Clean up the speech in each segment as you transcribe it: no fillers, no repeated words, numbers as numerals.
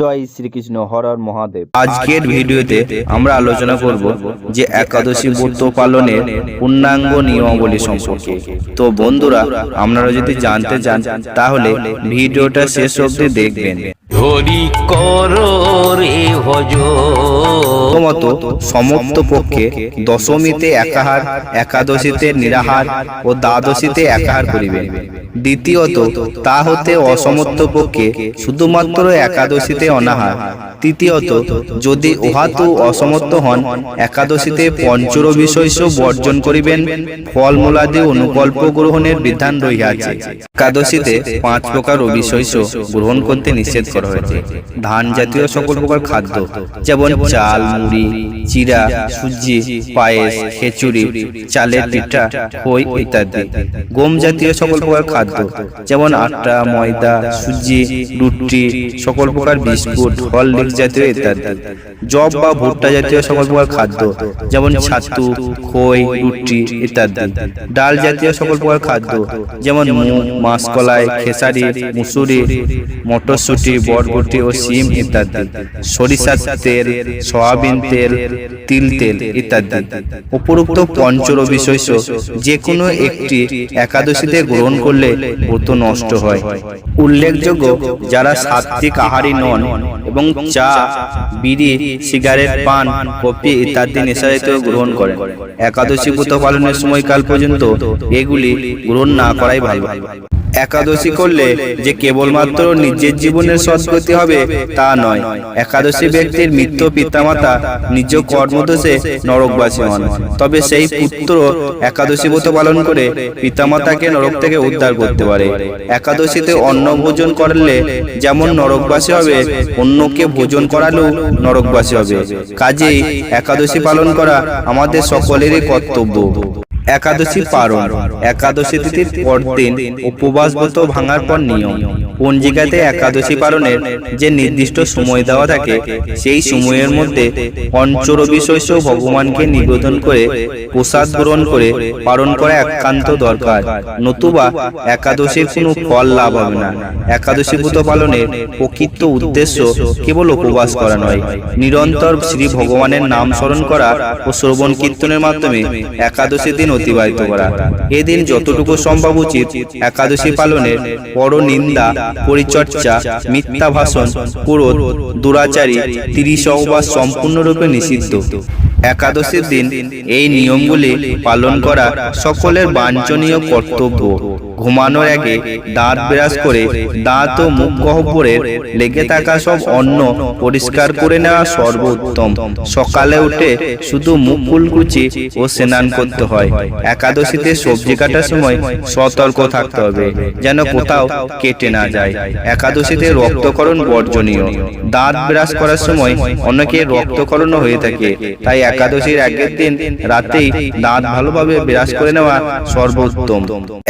জয় শ্রীকৃষ্ণ, হর হর মহাদেব। আজকের ভিডিওতে আমরা আলোচনা করব যে একাদশী ব্রত পালনের পূর্ণাঙ্গ নিয়মাবলী সম্পর্কে। তো বন্ধুরা, আপনারা যদি জানতে চান তাহলে ভিডিওটা শেষ অবধি দেখবেন। প্রথমত, সমস্ত পক্ষে দশমীতে একাহার, একাদশীতে নিরাহার ও দ্বাদশীতে একাহার করিবেন। দ্বিতীয়ত, তা হতে অসমর্থ পক্ষে শুধুমাত্র একাদশীতে অনাহার। তৃতীয়ত, যদি উহাতেও অসমর্থ হন, একাদশীতে পঞ্চরবিশস্য বর্জন করিবেন। ফলমূলাদি অনুকল্প গ্রহণের বিধান রহিয়াছে। একাদশীতে 5 প্রকার অবিশস্য গ্রহণ করতে নিষেধ করা হয়েছে। ধান জাতীয় সকল প্রকার খাদ্য, যেমন চাল, মুড়ি, চিড়া, সুজি, পায়েস, খিচুড়ি, চালের পিঠা, খই ইত্যাদি। গম জাতীয় সকল প্রকার খাদ্য, যেমন আটা, ময়দা, সুজি, রুটি, সকল প্রকার বিস্কুট, হরলিক্স জাতীয় ইত্যাদি। জব বা ভুট্টা জাতীয় সকল প্রকার খাদ্য, যেমন ছাতু, খই, রুটি ইত্যাদি। ডাল জাতীয় সকল প্রকার খাদ্য, যেমন মুগ, মাসকলাই, খেসারি, মুসুরি, মটরশুঁটি, বরবটি ও শিম ইত্যাদি। সরিষার তেল, সয়াবিন তেল, তিল তেল ইত্যাদি। উপরোক্ত পঞ্চরবিশস্য যে কোনো একটি একাদশীতে গ্রহণ করলে ব্রত নষ্ট হয়। উল্লেখযোগ্য, যারা সাত্ত্বিক আহারী নন এবং চা, বিড়ি, সিগারেট, পান, কফি ইত্যাদি নেশাজাতীয় গ্রহণ করেন, একাদশী ব্রত পালনের সময়কাল পর্যন্ত এগুলি গ্রহণ না করাই ভালো। একাদশী করলে যে কেবলমাত্র নিজের জীবনের সদ্গতি হবে তা নয়। একাদশী ব্যক্তির মৃত্যু পিতামাতা নিজ কর্মদোষে নরকবাসী হন, তবে সেই পুত্র একাদশী ব্রত পালন করে পিতামাতাকে নরক থেকে উদ্ধার করতে পারে। একাদশীতে অন্ন ভোজন করলে যেমন নরকবাসী হবে, অন্যকে ভোজন করালেও নরকবাসী হবে। কাজেই একাদশী পালন করা আমাদের সকলেরই কর্তব্য। একাদশী পালন। একাদশী তিথির পরদিন উপবাস ব্রত ভাঙার পর নিয়ম। পঞ্জিকাতে একাদশী পালনের যে নির্দিষ্ট সময় দেওয়া থাকে, সেই সময়ের মধ্যে পঞ্চরবিশস্য ভগবানকে নিবেদন করে প্রসাদ গ্রহণ করে পালন করা একান্ত দরকার, নতুবা একাদশীর কোনো ফল লাভ হবে না। একাদশী ব্রত পালনের প্রকৃত উদ্দেশ্য কেবল উপবাস করা নয়, নিরন্তর শ্রী ভগবানের নাম স্মরণ করা ও শ্রবণ কীর্তনের মাধ্যমে একাদশী দিন অতিবাহিত করা। এদিন যতটুকু সম্ভব উচিত একাদশী পালনের পরনিন্দা, পরিচর্যা, মিথ্যা ভাষণ, ক্রোধ, দুরাচারী, তিরিসহবাস সম্পূর্ণরূপে নিষিদ্ধ। একাদশীর দিন এই নিয়মগুলি পালন করা সকলের বাঞ্ছনীয় কর্তব্য। ঘুমানোর আগে দাঁত ব্রাশ করে দাঁত ও মুখ গহ্বরের লেগে থাকা সব অন্ন পরিষ্কার করে নেওয়া সর্বোত্তম। সকালে উঠে শুধু মুখ কুলকুচি ও স্নান করতে হয়। একাদশীতে সবজি কাটার সময় সতর্ক থাকতে হবে, যেন কোথাও কেটে না যায়। একাদশীতে রক্তকরণ বর্জনীয়। দাঁত ব্রাশ করার সময় অনেকে রক্তকরণ হয়ে থাকে, তাই একাদশীর আগের দিন রাতেই দাঁত ভালোভাবে ব্রাশ করে নেওয়া সর্বোত্তম।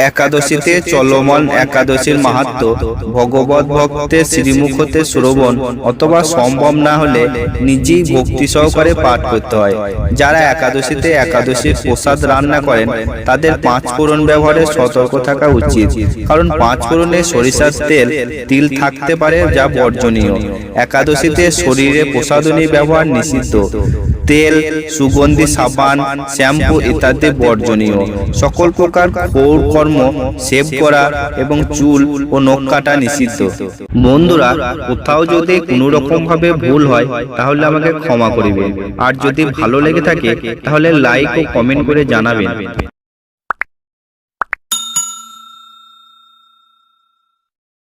একাদশীতে চলমান একাদশীর মাহাত্ম্য ভগবত ভক্তের শ্রীমুখ হতে শ্রবণ অথবা সম্ভব না হলে নিজেই ভক্তি সহকারে পাঠ করতে হয়। যারা একাদশীতে একাদশীর প্রসাদ রান্না করেন, তাদের 5 ফোড়ন ব্যবহারে সতর্ক থাকা উচিত, কারণ 5 ফোড়নে সরিষার তেল, তিল থাকতে পারে, যা বর্জনীয়। একাদশীতে শরীরে প্রসাধনী ব্যবহার নিষিদ্ধ। তেল, সুগন্ধি সাবান, শ্যাম্পু ইত্যাদি বর্জনীয়। সকল প্রকার ঘোর কর্ম, সেভ করা এবং চুল ও নখ কাটা নিষিদ্ধ। বন্ধুরা, কোথাও যদি কোনো রকম ভাবে ভুল হয় তাহলে আমাকে ক্ষমা করিবেন, আর যদি ভালো লেগে থাকে তাহলে লাইক ও কমেন্ট করে জানাবেন।